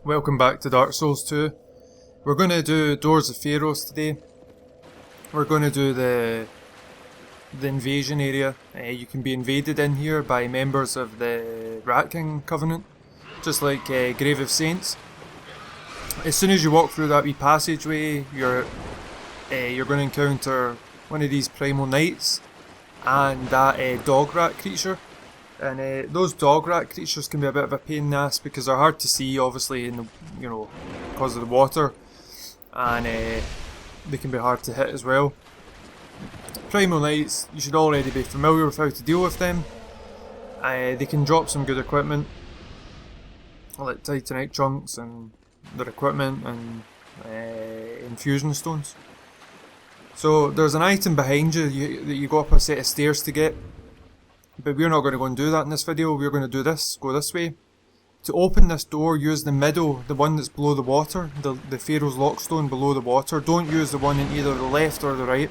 Welcome back to Dark Souls 2. We're going to do Doors of Pharros today. We're going to do the invasion area. You can be invaded in here by members of the Rat King Covenant, just like Grave of Saints. As soon as you walk through that wee passageway, you're going to encounter one of these primal knights and that dog rat creature. And those dog rat creatures can be a bit of a pain in the ass because they're hard to see, obviously, in the, because of the water, and they can be hard to hit as well. Primal knights, you should already be familiar with how to deal with them. They can drop some good equipment, like titanite chunks and their equipment and infusion stones. So there's an item behind you that you go up a set of stairs to get. But we're not going to go and do that in this video. We're going to do this, go this way. To open this door, use the middle, the one that's below the water, the Pharros Lockstone below the water. Don't use the one in either the left or the right.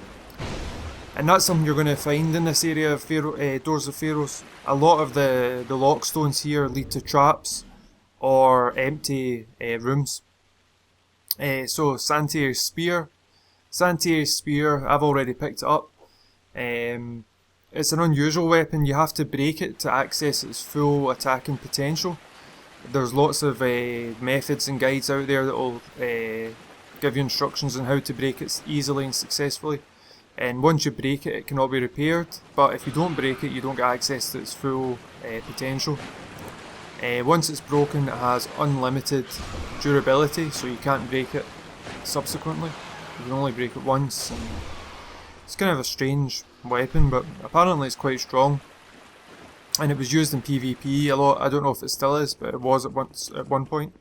And that's something you're going to find in this area of Doors of Pharros. A lot of the Lockstones here lead to traps or empty rooms. So Santier's Spear. Santier's Spear, I've already picked it up. It's an unusual weapon. You have to break it to access its full attacking potential. There's lots of methods and guides out there that will give you instructions on how to break it easily and successfully. And once you break it, it cannot be repaired. But if you don't break it, you don't get access to its full potential. Once it's broken, it has unlimited durability, so you can't break it subsequently. You can only break it once. And it's kind of a strange weapon, but apparently it's quite strong, and it was used in PvP a lot. I don't know if it still is, but it was at one point.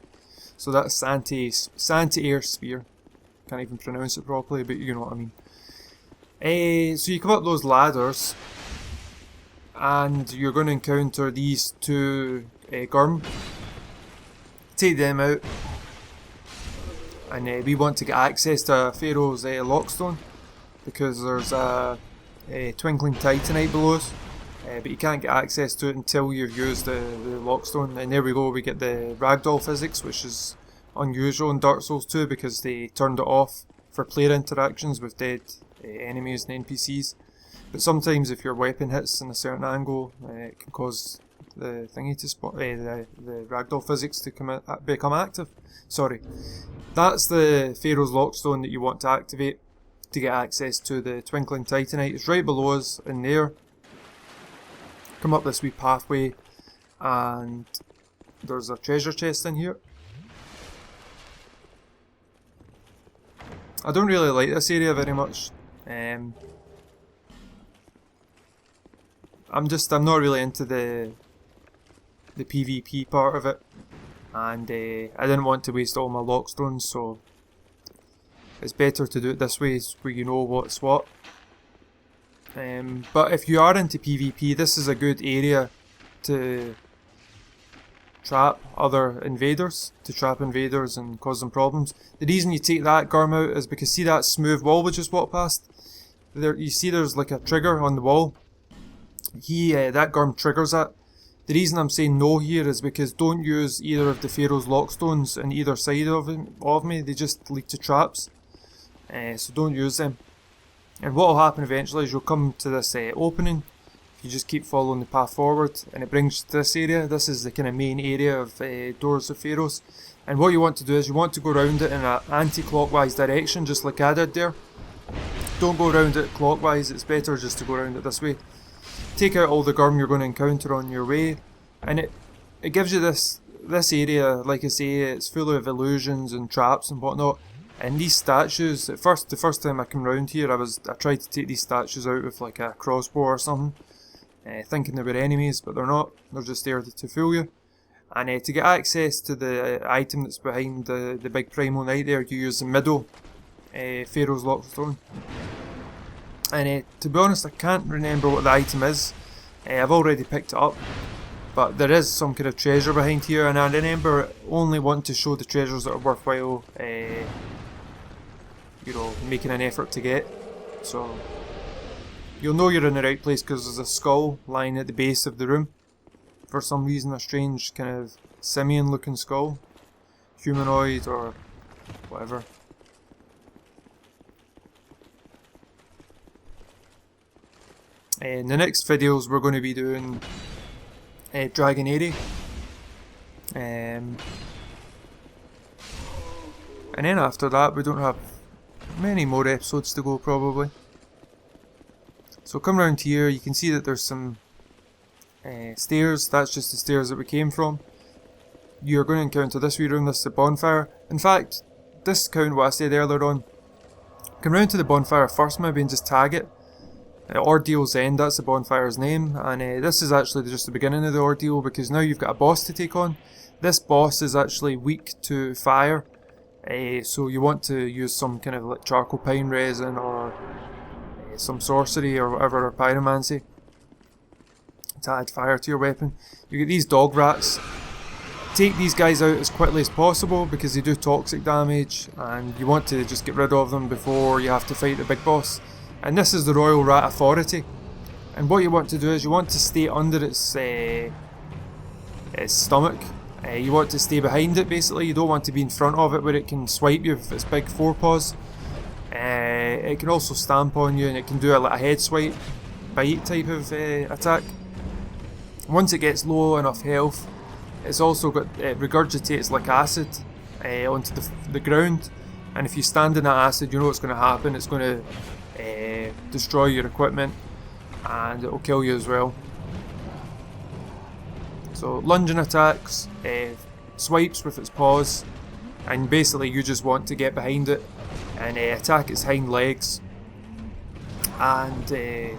So that's Santier's Spear. Can't even pronounce it properly, but you know what I mean. So you come up those ladders, and you're going to encounter these two Gurm. Take them out, and we want to get access to Pharros Lockstone, because there's a twinkling titanite below us, but you can't get access to it until you've used the Lockstone. And there we go, we get the ragdoll physics, which is unusual in Dark Souls 2 because they turned it off for player interactions with dead enemies and NPCs. But sometimes if your weapon hits in a certain angle, it can cause the thingy to the ragdoll physics to become active. Sorry. That's the Pharros Lockstone that you want to activate to get access to the twinkling titanite. It's right below us in there. Come up this wee pathway, and there's a treasure chest in here. I don't really like this area very much. I'm not really into the PvP part of it, and I didn't want to waste all my lockstones, so it's better to do it this way, where you know what's what. But if you are into PvP, this is a good area to trap other invaders, and cause them problems. The reason you take that Gurm out is because, see that smooth wall we just walked past? There, you see there's like a trigger on the wall. That Gurm triggers that. The reason I'm saying no here is because don't use either of the Pharros Lockstones on either side of me, they just lead to traps. So don't use them. And what will happen eventually is you'll come to this opening. If you just keep following the path forward, and it brings you to this area. This is the kind of main area of Doors of Pharros. And what you want to do is you want to go around it in an anti-clockwise direction, just like I did there. Don't go around it clockwise, it's better just to go around it this way. Take out all the Gurm you're going to encounter on your way, and it gives you this area, like I say, it's full of illusions and traps and whatnot. And these statues, the first time I came round here, I tried to take these statues out with like a crossbow or something, thinking they were enemies, but they're not. They're just there to fool you. And to get access to the item that's behind the big primal knight there, you use the middle Pharros Lockstone. And to be honest, I can't remember what the item is. I've already picked it up, but there is some kind of treasure behind here, and I remember only wanting to show the treasures that are worthwhile, making an effort to get. So you'll know you're in the right place because there's a skull lying at the base of the room. For some reason, a strange kind of simian looking skull. humanoid or whatever. In the next videos we're going to be doing Dragon Airy. And then after that we don't have many more episodes to go probably. So come around here, you can see that there's some stairs. That's just the stairs that we came from. You're going to encounter this wee room, this is the bonfire. In fact, discount what I said earlier on. Come round to the bonfire first maybe and just tag it. Ordeal's End, that's the bonfire's name, and this is actually just the beginning of the ordeal because now you've got a boss to take on. This boss is actually weak to fire, so you want to use some kind of like charcoal pine resin or some sorcery or whatever, or pyromancy to add fire to your weapon. You get these dog rats. Take these guys out as quickly as possible because they do toxic damage and you want to just get rid of them before you have to fight the big boss. And this is the Royal Rat Authority, and what you want to do is you want to stay under its stomach. You want to stay behind it basically, you don't want to be in front of it where it can swipe you with its big forepaws. It can also stamp on you and it can do a head swipe, bite type of attack. Once it gets low enough health, it's also got regurgitates like acid onto the ground, and if you stand in that acid you know what's going to happen. It's going to destroy your equipment and it will kill you as well. So lunging attacks, swipes with its paws, and basically you just want to get behind it and attack its hind legs, and it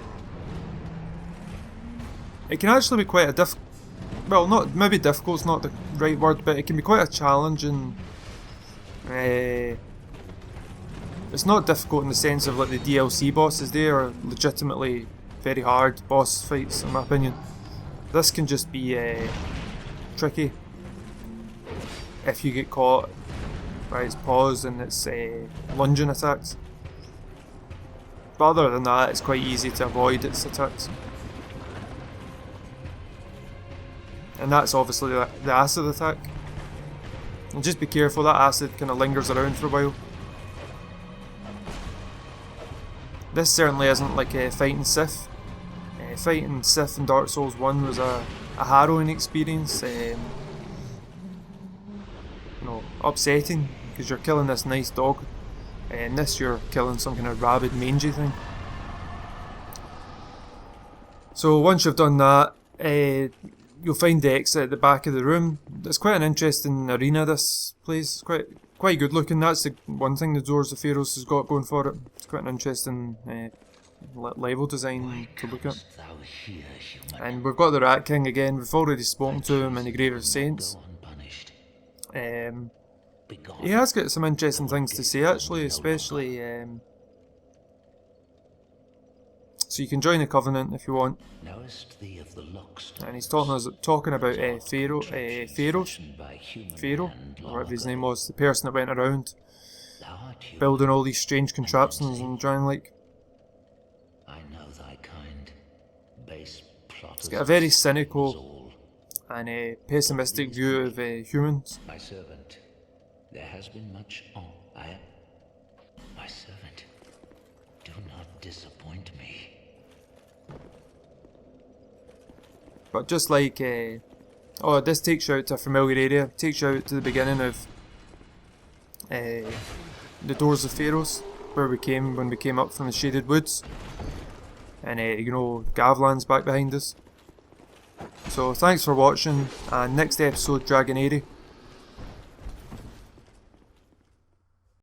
can actually be quite a well, not maybe difficult's not the right word, but it can be quite a challenging. It's not difficult in the sense of like the DLC bosses. They are legitimately very hard boss fights in my opinion. This can just be tricky if you get caught by its paws and its lunging attacks. But other than that, it's quite easy to avoid its attacks. And that's obviously the acid attack. And just be careful, that acid kind of lingers around for a while. This certainly isn't like fighting Sith. Fighting Sith in Dark Souls 1 was a harrowing experience. You know, upsetting because you're killing this nice dog, and this you're killing some kind of rabid mangy thing. So once you've done that, you'll find the exit at the back of the room. It's quite an interesting arena, this place. It's quite good looking. That's the one thing the Doors of Pharros has got going for it. It's quite an interesting level design to look at. And we've got the Rat King again. We've already spoken to him in the Grave of Saints. He has got some interesting things to say actually, especially so you can join the Covenant if you want. And he's talking about Pharro, or whatever his name was, the person that went around building all these strange contraptions and trying like. It's got a very cynical and pessimistic view of humans. My servant, there has been much my servant, do not disappoint me. But just like, oh, this takes you out to a familiar area, takes you out to the beginning of the Doors of Pharros, where we came when we came up from the Shaded Woods. And you know, Gavlan's back behind us. So thanks for watching, and next episode, Dragon Airy.